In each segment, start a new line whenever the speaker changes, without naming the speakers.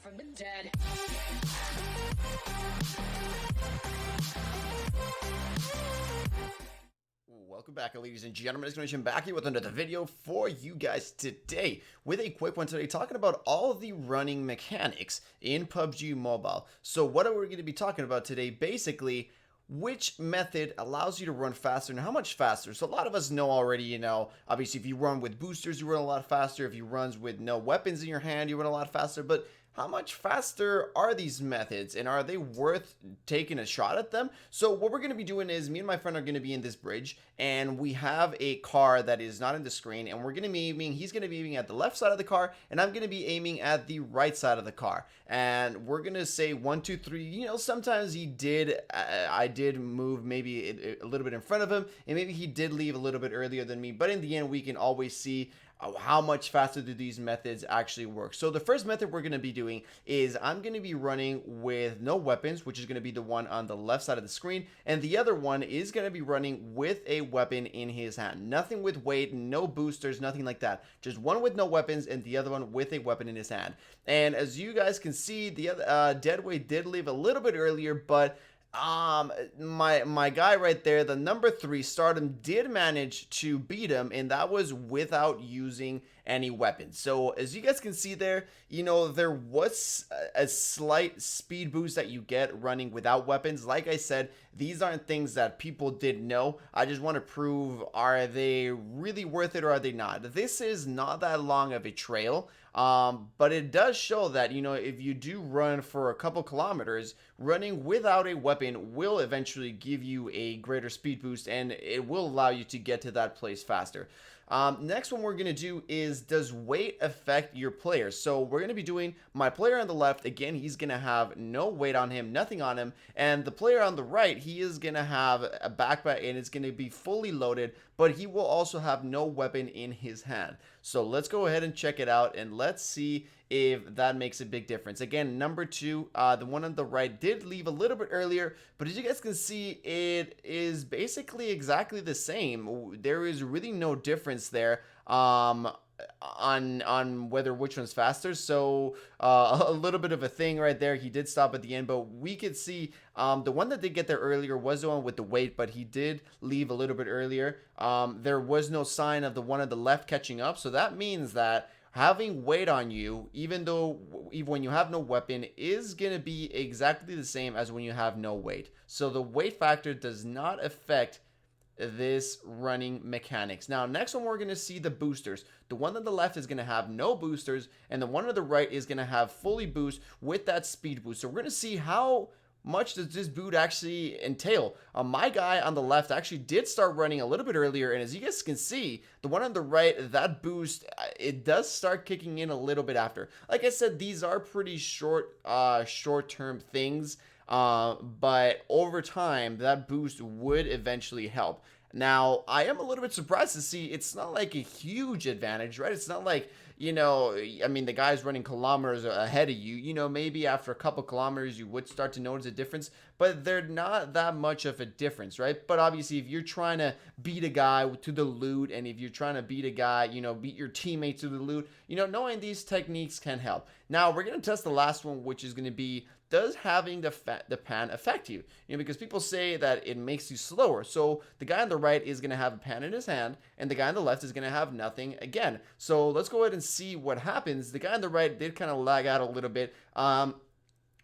from the dead.
Welcome back, ladies and gentlemen. It's Nation back here with another video for you guys today with a quick one today talking about all the running mechanics in PUBG Mobile. So what are we going to be talking about today? Basically, which method allows you to run faster and how much faster. So a lot of us know already, obviously if you run with boosters, you run a lot faster. If you run with no weapons in your hand, you run a lot faster. But how much faster are these methods and are they worth taking a shot at them? So what we're going to be doing is me and my friend are going to be in this bridge and we have a car that is not in the screen and we're going to be aiming, he's going to be aiming at the left side of the car and I'm going to be aiming at the right side of the car. And we're going to say 1, 2, 3, sometimes I did move maybe a little bit in front of him and maybe he did leave a little bit earlier than me. But in the end, we can always see how much faster do these methods actually work. So the first method we're going to be doing is I'm going to be running with no weapons, which is going to be the one on the left side of the screen, and the other one is going to be running with a weapon in his hand. Nothing with weight, no boosters, nothing like that. Just one with no weapons and the other one with a weapon in his hand. And as you guys can see, the other Deadweight did leave a little bit earlier, but my guy right there, the number 3 Stardom, did manage to beat him, and that was without using any weapons. So as you guys can see there, there was a slight speed boost that you get running without weapons. Like I said, these aren't things that people did know. I just want to prove, are they really worth it or are they not? This is not that long of a trail, but it does show that, if you do run for a couple kilometers, running without a weapon will eventually give you a greater speed boost and it will allow you to get to that place faster. Next one we're going to do is, does weight affect your players? So we're going to be doing my player on the left. Again, he's going to have no weight on him, nothing on him. And the player on the right, he is going to have a backpack and it's going to be fully loaded, but he will also have no weapon in his hand. So let's go ahead and check it out and let's see if that makes a big difference. Again, number 2, the one on the right did leave a little bit earlier, but as you guys can see, it is basically exactly the same. There is really no difference there on whether which one's faster. So a little bit of a thing right there. He did stop at the end, but we could see the one that did get there earlier was the one with the weight, but he did leave a little bit earlier. There was no sign of the one on the left catching up, so that means that having weight on you, even when you have no weapon, is going to be exactly the same as when you have no weight. So the weight factor does not affect this running mechanics. Now, next one we're going to see the boosters. The one on the left is going to have no boosters, and the one on the right is going to have fully boost with that speed boost. So we're going to see how much does this boot actually entail. My guy on the left actually did start running a little bit earlier, and as you guys can see, the one on the right, that boost, it does start kicking in a little bit after. Like I said, these are pretty short-term things, but over time, that boost would eventually help. Now, I am a little bit surprised to see it's not like a huge advantage, right? It's not like, the guy's running kilometers ahead of you. Maybe after a couple kilometers, you would start to notice a difference, but they're not that much of a difference, right? But obviously, if you're trying to beat a guy to the loot, and if you're trying to beat a guy, beat your teammate to the loot, knowing these techniques can help. Now, we're going to test the last one, which is going to be, does having the pan affect you? Because people say that it makes you slower. So the guy on the right is going to have a pan in his hand, and the guy on the left is going to have nothing again. So let's go ahead and see what happens. The guy on the right did kind of lag out a little bit. But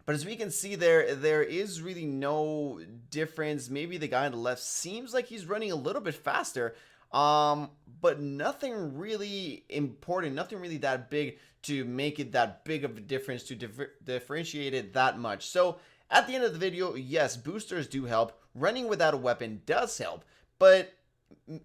as we can see there is really no difference. Maybe the guy on the left seems like he's running a little bit faster, but nothing really important, nothing really that big to make it that big of a difference to differentiate it that much. So at the end of the video, yes, boosters do help. Running without a weapon does help, but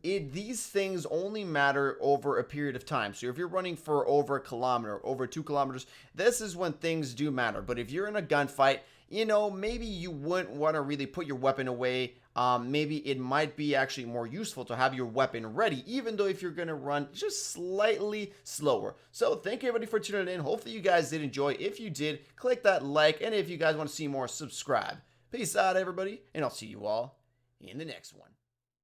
these things only matter over a period of time. So if you're running for over a kilometer, over 2 kilometers, this is when things do matter. But if you're in a gunfight, maybe you wouldn't want to really put your weapon away. Maybe it might be actually more useful to have your weapon ready, even though if you're going to run just slightly slower. So thank you everybody for tuning in. Hopefully you guys did enjoy. If you did, click that like, and if you guys want to see more, subscribe. Peace out everybody, and I'll see you all in the next one.